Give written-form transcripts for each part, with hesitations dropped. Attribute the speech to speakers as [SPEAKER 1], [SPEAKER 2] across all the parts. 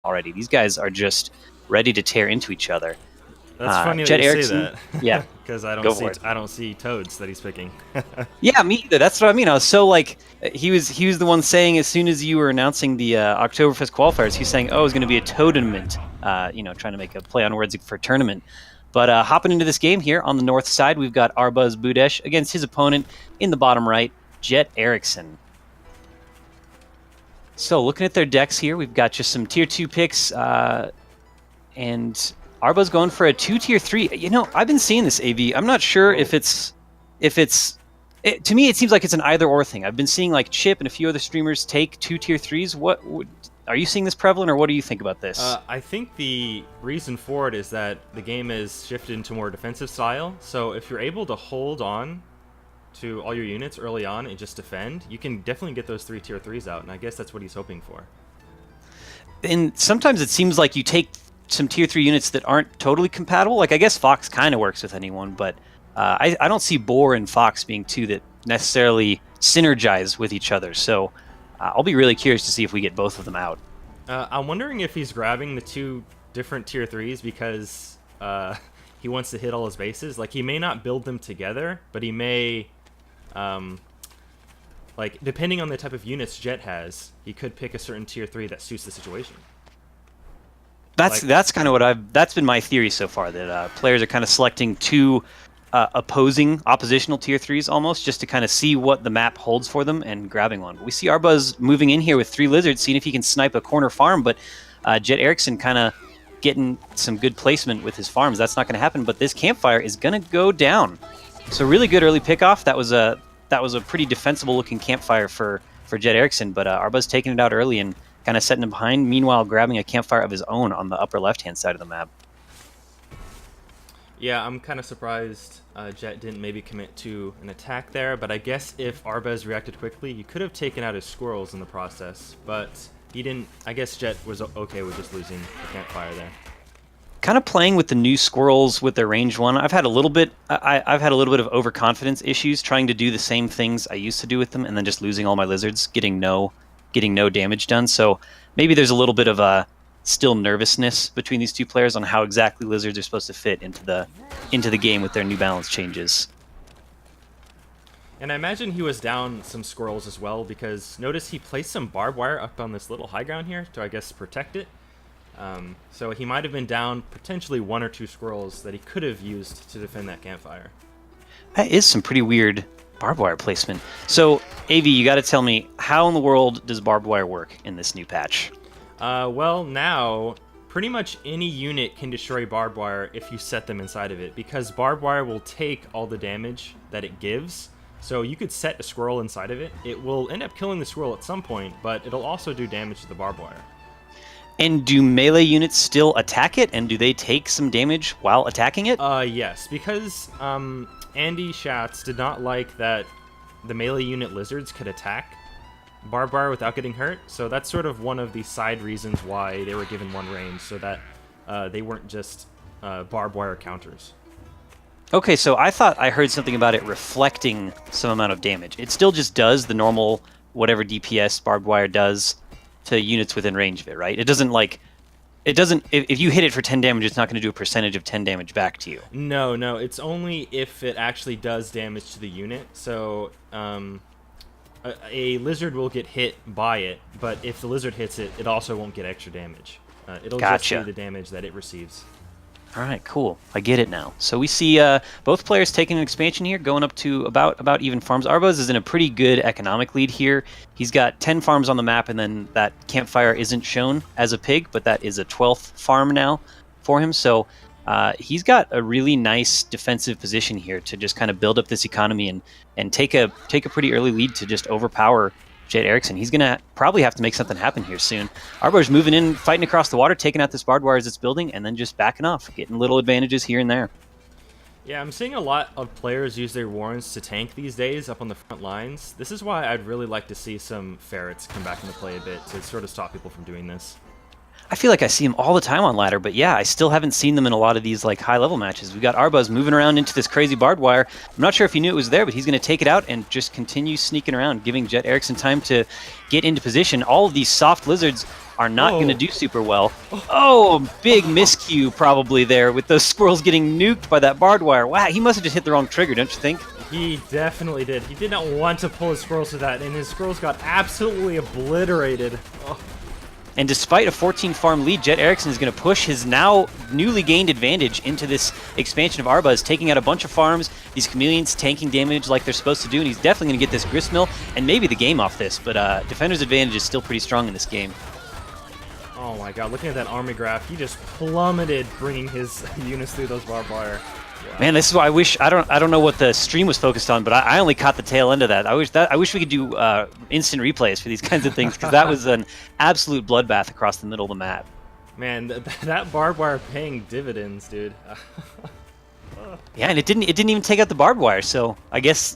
[SPEAKER 1] already. These guys are just ready to tear into each other.
[SPEAKER 2] That's funny that you say
[SPEAKER 1] JetEriksen,
[SPEAKER 2] that,
[SPEAKER 1] yeah,
[SPEAKER 2] because
[SPEAKER 1] go for it.
[SPEAKER 2] I don't see toads that he's picking.
[SPEAKER 1] Yeah, me either. That's what I mean. I was so like, he was the one saying as soon as you were announcing the Oktoberfest qualifiers, he's saying, "Oh, it's going to be a tournament." Trying to make a play on words for tournament. But hopping into this game here on the north side, we've got ArbuzBudesh against his opponent in the bottom right, JetEriksen. So looking at their decks here, we've got just some tier 2 picks, and Arbuz going for a 2 tier 3. I've been seeing this AV. I'm not sure if it's to me, it seems like it's an either-or thing. I've been seeing like Chip and a few other streamers take 2 tier 3s. Are you seeing this prevalent, or what do you think about this?
[SPEAKER 2] I think the reason for it is that the game is shifted into more defensive style. So if you're able to hold on to all your units early on and just defend, you can definitely get those 3 tier 3s out, and I guess that's what he's hoping for.
[SPEAKER 1] And sometimes it seems like you take some tier 3 units that aren't totally compatible. Like, I guess Fox kind of works with anyone, but I don't see Boar and Fox being two that necessarily synergize with each other. So I'll be really curious to see if we get both of them out.
[SPEAKER 2] I'm wondering if he's grabbing the 2 different tier 3s because he wants to hit all his bases. Like, he may not build them together, but he may, depending on the type of units Jet has, he could pick a certain tier 3 that suits the situation.
[SPEAKER 1] That's kind of that's been my theory so far, that players are kind of selecting 2 oppositional tier 3s almost, just to kind of see what the map holds for them and grabbing one. We see Arbuz moving in here with 3 lizards, seeing if he can snipe a corner farm, but JetEriksen kind of getting some good placement with his farms. That's not going to happen, but this campfire is going to go down. So really good early pickoff. That was a pretty defensible looking campfire for JetEriksen, but Arbuz taking it out early and kind of setting him behind, meanwhile grabbing a campfire of his own on the upper left-hand side of the map.
[SPEAKER 2] Yeah, I'm kind of surprised Jet didn't maybe commit to an attack there, but I guess if Arbuz reacted quickly, he could have taken out his squirrels in the process, but he didn't. I guess Jet was okay with just losing the campfire there.
[SPEAKER 1] Kind of playing with the new squirrels with their range 1. I've had a little bit of overconfidence issues trying to do the same things I used to do with them, and then just losing all my lizards, getting no damage done. So maybe there's a little bit of a still nervousness between these 2 players on how exactly lizards are supposed to fit into the game with their new balance changes.
[SPEAKER 2] And I imagine he was down some squirrels as well, because notice he placed some barbed wire up on this little high ground here to, I guess, protect it. So he might have been down potentially 1 or 2 squirrels that he could have used to defend that campfire.
[SPEAKER 1] That is some pretty weird barbed wire placement. So, AV, you got to tell me, how in the world does barbed wire work in this new patch?
[SPEAKER 2] Well, now, pretty much any unit can destroy barbed wire if you set them inside of it, because barbed wire will take all the damage that it gives. So you could set a squirrel inside of it. It will end up killing the squirrel at some point, but it'll also do damage to the barbed wire.
[SPEAKER 1] And do melee units still attack it, and do they take some damage while attacking it?
[SPEAKER 2] Yes, because Andy Schatz did not like that the melee unit lizards could attack barbed wire without getting hurt, so that's sort of one of the side reasons why they were given 1 range, so that they weren't just barbed wire counters.
[SPEAKER 1] Okay, so I thought I heard something about it reflecting some amount of damage. It still just does the normal whatever DPS barbed wire does to units within range of it, right? It doesn't if you hit it for 10 damage, it's not going to do a percentage of 10 damage back to you.
[SPEAKER 2] No, it's only if it actually does damage to the unit. So a lizard will get hit by it, but if the lizard hits it, it also won't get extra damage. It'll just do the damage that it receives.
[SPEAKER 1] All right, cool. I get it now. So we see both players taking an expansion here, going up to about even farms. Arbuz is in a pretty good economic lead here. He's got 10 farms on the map, and then that campfire isn't shown as a pig, but that is a 12th farm now for him. So he's got a really nice defensive position here to just kind of build up this economy and take a pretty early lead to just overpower JetEriksen. He's going to probably have to make something happen here soon. Arbuz's moving in, fighting across the water, taking out this barbed wire as it's building, and then just backing off, getting little advantages here and there.
[SPEAKER 2] Yeah, I'm seeing a lot of players use their warrens to tank these days up on the front lines. This is why I'd really like to see some ferrets come back into play a bit to sort of stop people from doing this.
[SPEAKER 1] I feel like I see him all the time on ladder, but yeah, I still haven't seen them in a lot of these like high-level matches. We've got Arbuz moving around into this crazy barbed wire. I'm not sure if he knew it was there, but he's going to take it out and just continue sneaking around, giving JetEriksen time to get into position. All of these soft lizards are not going to do super well. Oh, big miscue probably there with those squirrels getting nuked by that barbed wire. Wow, he must have just hit the wrong trigger, don't you think?
[SPEAKER 2] He definitely did. He did not want to pull his squirrels to that, and his squirrels got absolutely obliterated. Oh.
[SPEAKER 1] And despite a 14 farm lead, JetEriksen is going to push his now newly gained advantage into this expansion of Arbuz, taking out a bunch of farms, these chameleons tanking damage like they're supposed to do, and he's definitely going to get this gristmill and maybe the game off this, but Defender's advantage is still pretty strong in this game.
[SPEAKER 2] Oh my god, looking at that army graph, he just plummeted bringing his units through those barbed wire. Wow.
[SPEAKER 1] Man, this is why I don't know what the stream was focused on, but I only caught the tail end of that. I wish we could do instant replays for these kinds of things, because that was an absolute bloodbath across the middle of the map.
[SPEAKER 2] Man, that barbed wire paying dividends, dude.
[SPEAKER 1] Yeah, and it didn't even take out the barbed wire, so I guess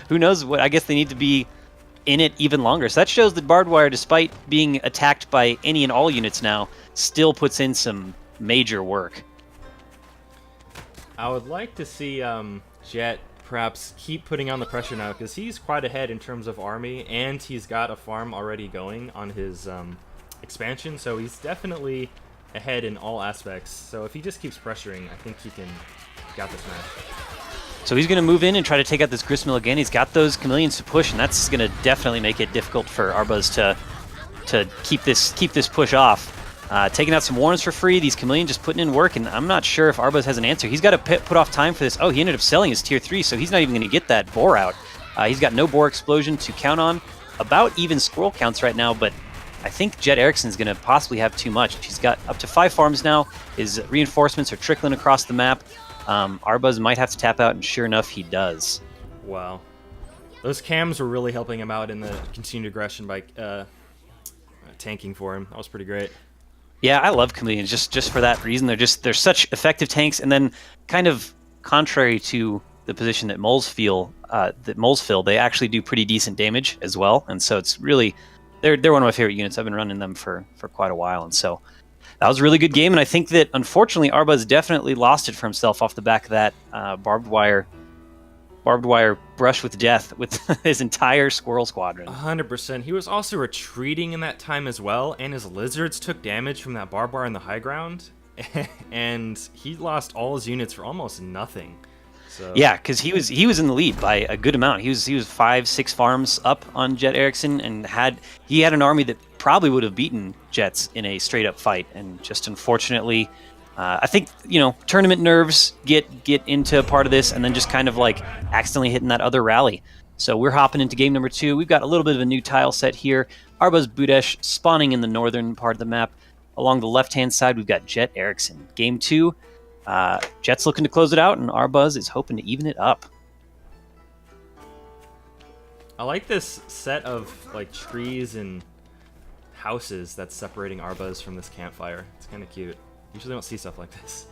[SPEAKER 1] who knows what. I guess they need to be in it even longer. So that shows that barbed wire, despite being attacked by any and all units now, still puts in some major work.
[SPEAKER 2] I would like to see Jet perhaps keep putting on the pressure now, because he's quite ahead in terms of army, and he's got a farm already going on his expansion, so he's definitely ahead in all aspects. So if he just keeps pressuring, I think he can got this match.
[SPEAKER 1] So he's going to move in and try to take out this gristmill again. He's got those chameleons to push, and that's going to definitely make it difficult for Arbuz to keep this push off. Taking out some warrants for free, these chameleons just putting in work, and I'm not sure if Arbuz has an answer. He's got to put off time for this. Oh, he ended up selling his tier 3, so he's not even going to get that boar out. He's got no boar explosion to count on. About even squirrel counts right now, but I think JetEriksen is going to possibly have too much. He's got up to 5 farms now. His reinforcements are trickling across the map. Arbuz might have to tap out, and sure enough, he does.
[SPEAKER 2] Wow. Those cams were really helping him out in the continued aggression by tanking for him. That was pretty great.
[SPEAKER 1] Yeah, I love chameleons just for that reason. They're such effective tanks, and then kind of contrary to the position that moles fill, they actually do pretty decent damage as well. And so it's really they're one of my favorite units. I've been running them for quite a while, and so that was a really good game. And I think that unfortunately Arbuz definitely lost it for himself off the back of that barbed wire brush with death with his entire squirrel squadron.
[SPEAKER 2] 100%. He was also retreating in that time as well, and his lizards took damage from that barbed wire in the high ground, and he lost all his units for almost nothing. So
[SPEAKER 1] yeah, because he was in the lead by a good amount. He was 5-6 farms up on JetEriksen, and he had an army that probably would have beaten Jets in a straight up fight, and just unfortunately. I think, tournament nerves get into part of this, and then just kind of like accidentally hitting that other rally. So we're hopping into game number 2. We've got a little bit of a new tile set here. ArbuzBudesh spawning in the northern part of the map. Along the left-hand side, we've got JetEriksen. Game 2, Jet's looking to close it out, and Arbuz is hoping to even it up.
[SPEAKER 2] I like this set of like trees and houses that's separating Arbuz from this campfire. It's kind of cute. Usually don't see stuff like this.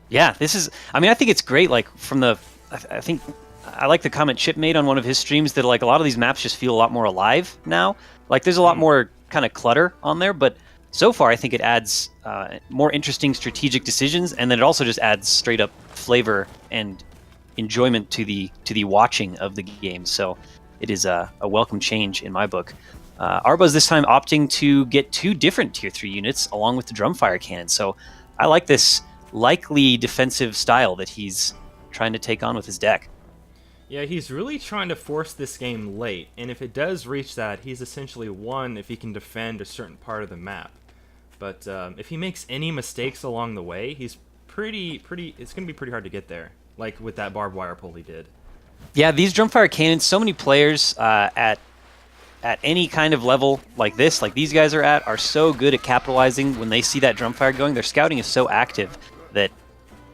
[SPEAKER 1] Yeah, I think it's great. Like I think I like the comment Chip made on one of his streams that like a lot of these maps just feel a lot more alive now. Like there's a lot more kind of clutter on there, but so far I think it adds more interesting strategic decisions, and then it also just adds straight up flavor and enjoyment to the watching of the game. So it is a welcome change in my book. Arbuz this time opting to get 2 different tier 3 units along with the drumfire cannon. So I like this likely defensive style that he's trying to take on with his deck.
[SPEAKER 2] Yeah, he's really trying to force this game late, and if it does reach that, he's essentially won if he can defend a certain part of the map. But if he makes any mistakes along the way, he's it's going to be pretty hard to get there, like with that barbed wire pull he did.
[SPEAKER 1] Yeah, these drumfire cannons, so many players at any kind of level like this, like these guys are so good at capitalizing when they see that drumfire going. Their scouting is so active that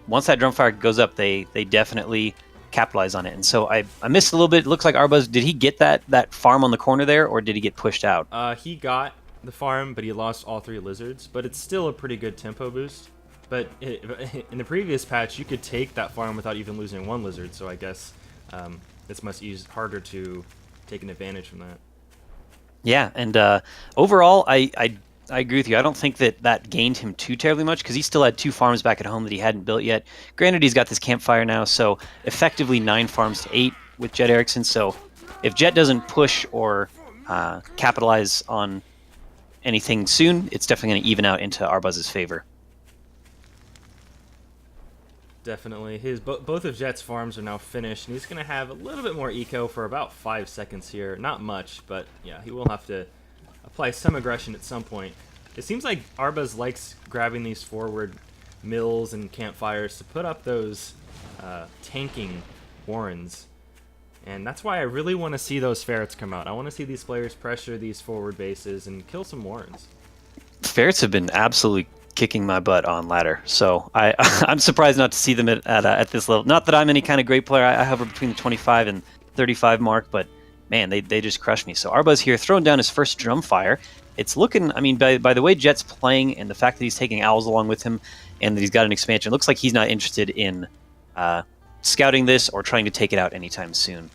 [SPEAKER 1] once that drumfire goes up, they definitely capitalize on it. And so I missed a little bit. It looks like Arbuz, did he get that farm on the corner there, or did he get pushed out?
[SPEAKER 2] He got the farm, but he lost all 3 lizards. But it's still a pretty good tempo boost. But in the previous patch, you could take that farm without even losing 1 lizard. So I guess it's much harder to take an advantage from that.
[SPEAKER 1] Yeah, and overall, I I agree with you. I don't think that gained him too terribly much because he still had 2 farms back at home that he hadn't built yet. Granted, he's got this campfire now, so effectively 9 farms to 8 with JetEriksen. So if Jet doesn't push or capitalize on anything soon, it's definitely going to even out into Arbuz's favor.
[SPEAKER 2] Definitely. Both of Jet's farms are now finished, and he's going to have a little bit more eco for about 5 seconds here. Not much, but yeah, he will have to apply some aggression at some point. It seems like Arbuz likes grabbing these forward mills and campfires to put up those tanking warrens. And that's why I really want to see those ferrets come out. I want to see these players pressure these forward bases and kill some warrens.
[SPEAKER 1] Ferrets have been absolutely kicking my butt on ladder, so I'm surprised not to see them at this level. Not that I'm any kind of great player. I hover between the 25 and 35 mark, but man, they just crush me. So Arbuz here throwing down his first drum fire. It's looking, I mean, by the way Jet's playing and the fact that he's taking owls along with him and that he's got an expansion, it looks like he's not interested in scouting this or trying to take it out anytime soon.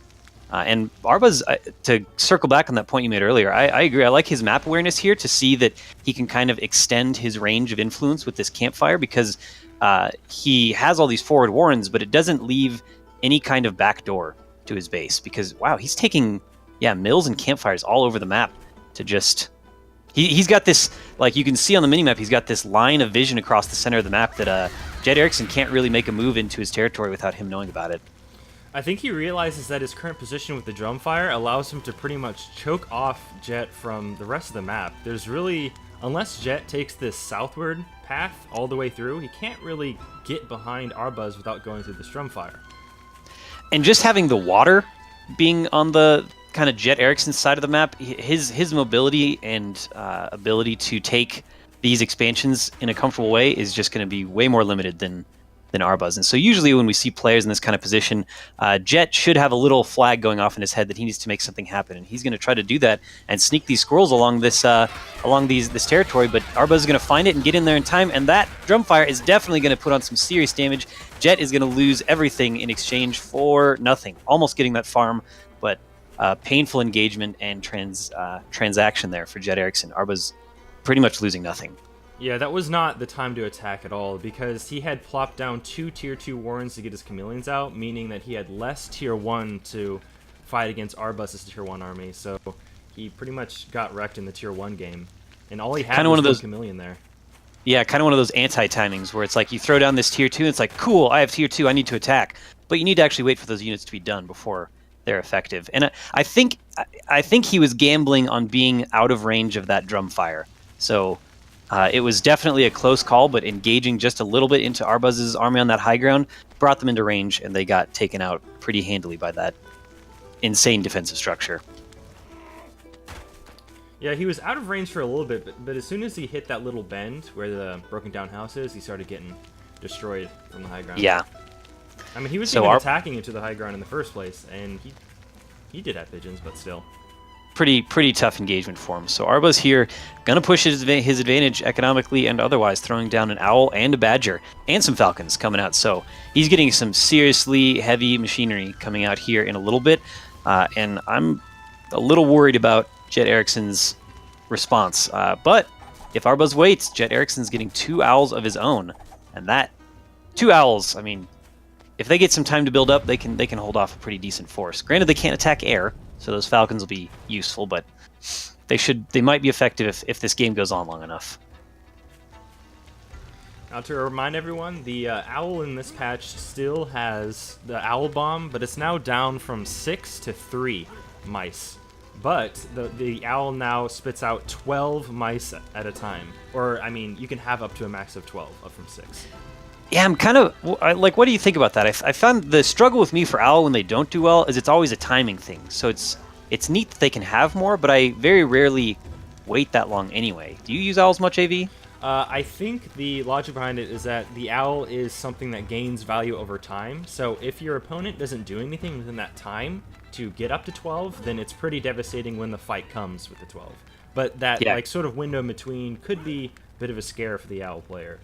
[SPEAKER 1] And Arbuz, to circle back on that point you made earlier, I agree. I like his map awareness here to see that he can kind of extend his range of influence with this campfire because he has all these forward warrens, but it doesn't leave any kind of backdoor to his base because, wow, he's taking, mills and campfires all over the map to just... He's got this, like you can see on the minimap, he's got this line of vision across the center of the map that JetEriksen can't really make a move into his territory without him knowing about it.
[SPEAKER 2] I think he realizes that his current position with the drumfire allows him to pretty much choke off Jet from the rest of the map. There's really, unless Jet takes this southward path all the way through, he can't really get behind Arbuz without going through this drumfire.
[SPEAKER 1] And just having the water being on the kind of JetEriksen side of the map, his mobility and ability to take these expansions in a comfortable way is just going to be way more limited than Arbuz. And so usually when we see players in this kind of position, Jet should have a little flag going off in his head that he needs to make something happen, and he's going to try to do that and sneak these squirrels along this territory. But Arbuz is going to find it and get in there in time, and that drumfire is definitely going to put on some serious damage. Jet is going to lose everything in exchange for nothing, almost getting that farm, but painful engagement and transaction there for JetEriksen. Arbuz pretty much losing nothing.
[SPEAKER 2] Yeah, that was not the time to attack at all, because he had plopped down 2 Tier 2 Warrens to get his Chameleons out, meaning that he had less Tier 1 to fight against Arbuz's Tier 1 army, so he pretty much got wrecked in the Tier 1 game. And all he had was one Chameleon there.
[SPEAKER 1] Yeah, kind of one of those anti-timings, where it's like you throw down this Tier 2, and it's like, cool, I have Tier 2, I need to attack. But you need to actually wait for those units to be done before they're effective. And I think he was gambling on being out of range of that drum fire. So... it was definitely a close call, but engaging just a little bit into Arbuz's army on that high ground brought them into range, and they got taken out pretty handily by that insane defensive structure.
[SPEAKER 2] Yeah, he was out of range for a little bit, but as soon as he hit that little bend where the broken down house is, he started getting destroyed from the high ground.
[SPEAKER 1] Yeah.
[SPEAKER 2] I mean, he was even attacking into the high ground in the first place, and he did have pigeons, but still.
[SPEAKER 1] Pretty tough engagement for him. So Arbuz here gonna push his advantage economically and otherwise, throwing down an owl and a badger and some falcons coming out. So he's getting some seriously heavy machinery coming out here in a little bit, and I'm a little worried about JetEriksen's response. But if Arbuz waits, JetEriksen's getting 2 owls of his own, and that 2 owls, I mean, if they get some time to build up, they can hold off a pretty decent force. Granted, they can't attack air, so those falcons will be useful, but they might be effective if this game goes on long enough.
[SPEAKER 2] Now, to remind everyone, the owl in this patch still has the owl bomb, but it's now down from 6 to 3 mice. But the owl now spits out 12 mice at a time. Or, I mean, you can have up to a max of 12, up from 6.
[SPEAKER 1] Yeah, I'm kind of like, what do you think about that? I found the struggle with me for owl when they don't do well is it's always a timing thing. So it's neat that they can have more, but I very rarely wait that long anyway. Do you use owls much, AV?
[SPEAKER 2] I think the logic behind it is that the owl is something that gains value over time. So if your opponent doesn't do anything within that time to get up to 12, then it's pretty devastating when the fight comes with the 12. But that like sort of window in between could be a bit of a scare for the owl player.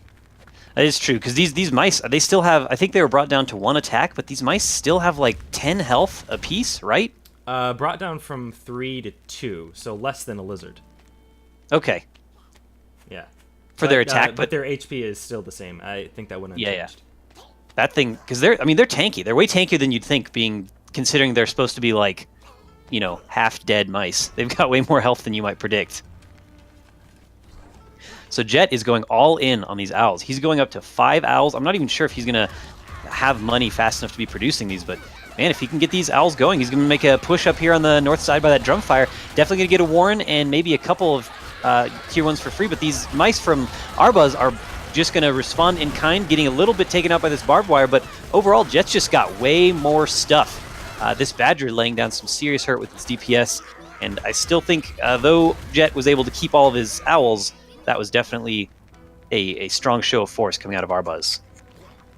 [SPEAKER 1] That is true, because these mice, they still have, I think they were brought down to 1 attack, but these mice still have like 10 health apiece, right?
[SPEAKER 2] Brought down from 3 to 2, so less than a lizard.
[SPEAKER 1] Okay. for their attack,
[SPEAKER 2] but their HP is still the same. I think that wouldn't have changed.
[SPEAKER 1] That thing, because they're tanky. They're way tankier than you'd think, considering they're supposed to be like, you know, half dead mice. They've got way more health than you might predict. So Jet is going all in on these owls. He's going up to 5 owls. I'm not even sure if he's gonna have money fast enough to be producing these, but man, if he can get these owls going, he's gonna make a push up here on the north side by that drum fire. Definitely gonna get a Warren and maybe a couple of tier 1s for free, but these mice from Arbuz are just going to respond in kind, getting a little bit taken out by this barbed wire, but overall, Jet's just got way more stuff. This Badger laying down some serious hurt with its DPS, and I still think, though Jet was able to keep all of his owls, that was definitely a strong show of force coming out of Arbuz.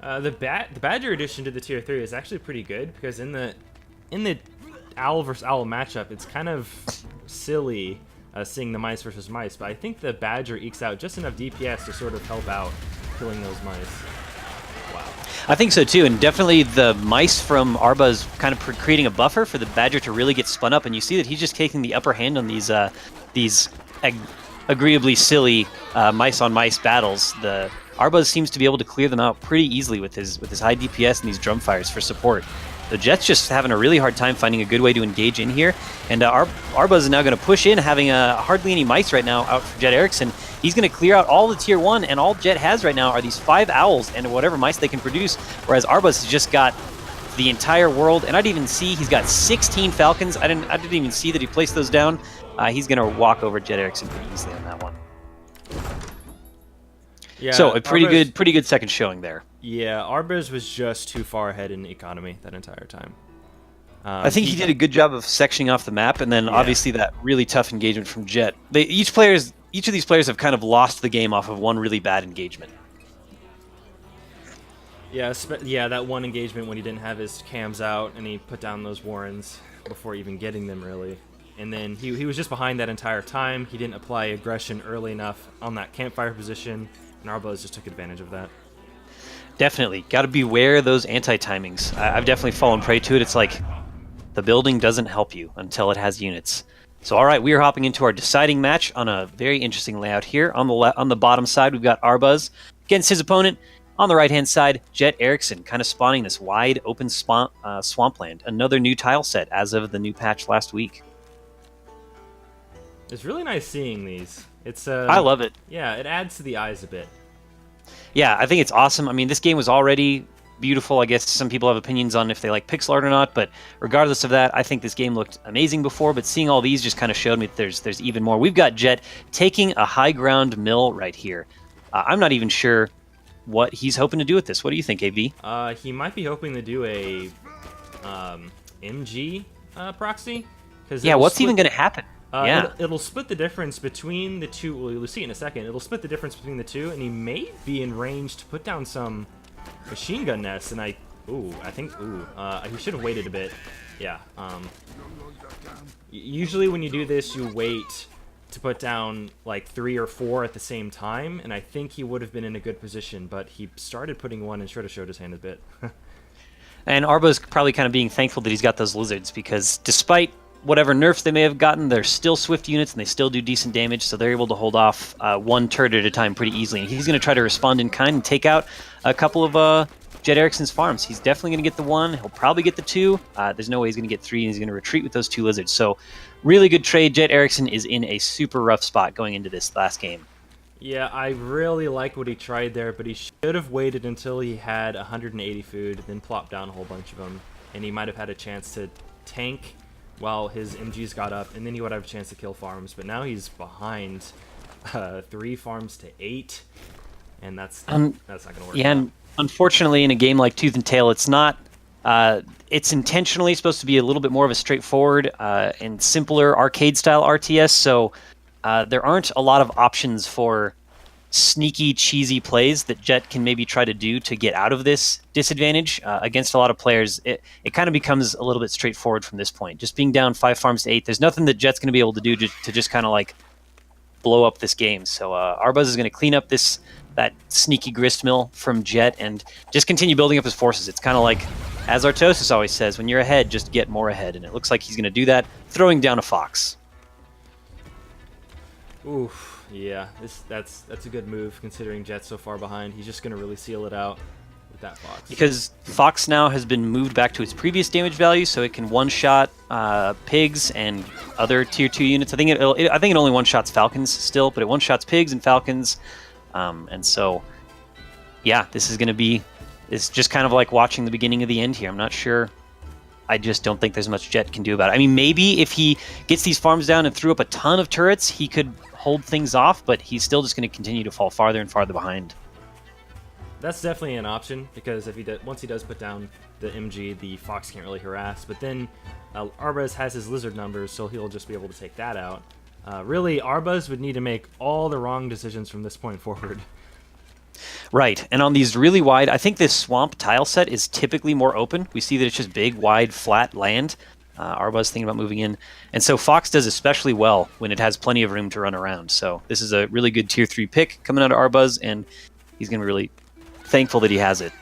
[SPEAKER 2] The Badger addition to the tier 3 is actually pretty good, because in the owl versus owl matchup, it's kind of silly seeing the mice versus mice, but I think the Badger ekes out just enough DPS to sort of help out killing those mice. Wow.
[SPEAKER 1] I think so too, and definitely the mice from Arbuz kind of creating a buffer for the Badger to really get spun up, and you see that he's just taking the upper hand on these agreeably silly mice-on-mice battles. The Arbuz seems to be able to clear them out pretty easily with his high DPS and these drum fires for support. The Jet's just having a really hard time finding a good way to engage in here, and Arbuz is now going to push in, having hardly any mice right now out for JetEriksen. He's going to clear out all the tier 1, and all Jet has right now are these 5 owls and whatever mice they can produce, whereas Arbuz has just got the entire world, and I didn't even see he's got 16 falcons. I didn't even see that he placed those down. He's going to walk over JetEriksen pretty easily on that one.
[SPEAKER 2] Yeah,
[SPEAKER 1] so a pretty good second showing there.
[SPEAKER 2] Yeah, Arbuz was just too far ahead in economy that entire time.
[SPEAKER 1] I think he did a good job of sectioning off the map, and then obviously that really tough engagement from Jet. Each of these players have kind of lost the game off of one really bad engagement.
[SPEAKER 2] Yeah, that one engagement when he didn't have his cams out and he put down those Warrens before even getting them, really. And then he was just behind that entire time. He didn't apply aggression early enough on that campfire position, and Arbuz just took advantage of that.
[SPEAKER 1] Definitely. Got to beware of those anti-timings. I've definitely fallen prey to it. It's like the building doesn't help you until it has units. So, all right, we are hopping into our deciding match on a very interesting layout here. On the bottom side, we've got Arbuz against his opponent. On the right-hand side, JetEriksen, kind of spawning this wide open swampland. Another new tile set as of the new patch last week.
[SPEAKER 2] It's really nice seeing these.
[SPEAKER 1] I love it.
[SPEAKER 2] Yeah, it adds to the eyes a bit.
[SPEAKER 1] Yeah, I think it's awesome. I mean, this game was already beautiful. I guess some people have opinions on if they like pixel art or not, but regardless of that, I think this game looked amazing before, but seeing all these just kind of showed me that there's even more. We've got Jet taking a high ground mill right here. I'm not even sure what he's hoping to do with this. What do you think, AV?
[SPEAKER 2] He might be hoping to do a MG proxy.
[SPEAKER 1] Yeah, what's even going to happen?
[SPEAKER 2] It'll split the difference between the two. Well, you'll see in a second. It'll split the difference between the two, and he may be in range to put down some machine gun nests. And I think he should have waited a bit. Yeah. Usually when you do this, you wait to put down like 3 or 4 at the same time, and I think he would have been in a good position, but he started putting one and should have showed his hand a bit.
[SPEAKER 1] And Arbuz probably kind of being thankful that he's got those lizards, because despite whatever nerfs they may have gotten, they're still swift units and they still do decent damage, so they're able to hold off one turret at a time pretty easily. And he's going to try to respond in kind and take out a couple of JetEriksen's farms. He's definitely going to get the 1. He'll probably get the 2. There's no way he's going to get 3, and he's going to retreat with those 2 lizards. So really good trade. JetEriksen is in a super rough spot going into this last game.
[SPEAKER 2] Yeah, I really like what he tried there, but he should have waited until he had 180 food, then plopped down a whole bunch of them, and he might have had a chance to tank while his MGs got up, and then he would have a chance to kill farms. But now he's behind 3 farms to 8, and that's not going to work.
[SPEAKER 1] Yeah, and unfortunately, in a game like Tooth and Tail, it's not. It's intentionally supposed to be a little bit more of a straightforward and simpler arcade-style RTS, so there aren't a lot of options for sneaky, cheesy plays that Jet can maybe try to do to get out of this disadvantage against a lot of players. It kind of becomes a little bit straightforward from this point. Just being down 5 farms to 8, there's nothing that Jet's going to be able to do to just kind of like blow up this game. So Arbuz is going to clean up that sneaky grist mill from Jet and just continue building up his forces. It's kind of like, as Artosis always says, when you're ahead, just get more ahead. And it looks like he's going to do that, throwing down a fox.
[SPEAKER 2] Oof. Yeah, that's a good move considering Jet's so far behind. He's just gonna really seal it out with that Fox.
[SPEAKER 1] Because Fox now has been moved back to its previous damage value, so it can one-shot pigs and other tier 2 units. I think it only one-shots Falcons still, but it one-shots pigs and Falcons, and so yeah, this is going to be. It's just kind of like watching the beginning of the end here. I'm not sure. I just don't think there's much Jet can do about it. I mean, maybe if he gets these farms down and threw up a ton of turrets, he could hold things off, but he's still just going to continue to fall farther and farther behind.
[SPEAKER 2] That's definitely an option, because if once he does put down the MG, the Fox can't really harass. But then Arbuz has his lizard numbers, so he'll just be able to take that out. Really, Arbuz would need to make all the wrong decisions from this point forward.
[SPEAKER 1] Right, and on these really wide, I think this swamp tile set is typically more open. We see that it's just big, wide, flat land. Arbuz thinking about moving in. And so Fox does especially well when it has plenty of room to run around. So this is a really good tier 3 pick coming out of Arbuz, and he's going to be really thankful that he has it.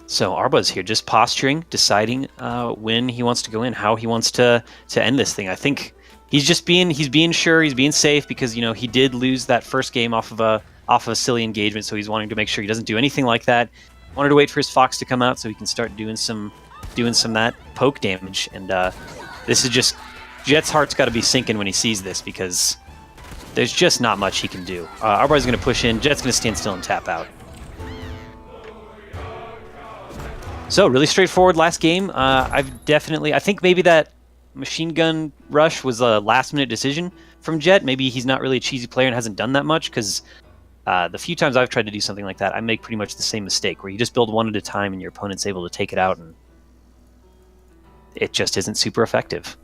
[SPEAKER 1] So Arbuz here just posturing, deciding when he wants to go in, how he wants to end this thing. I think he's being sure, he's being safe, because he did lose that first game off of a silly engagement, so he's wanting to make sure he doesn't do anything like that. Wanted to wait for his Fox to come out so he can start doing some that poke damage, and this is just Jet's heart's got to be sinking when he sees this, because there's just not much he can do. Arbuz is going to push in, Jet's going to stand still and tap out. So really straightforward last game. I think maybe that machine gun rush was a last-minute decision from Jet. Maybe he's not really a cheesy player and hasn't done that much, because the few times I've tried to do something like that, I make pretty much the same mistake, where you just build one at a time and your opponent's able to take it out, and it just isn't super effective.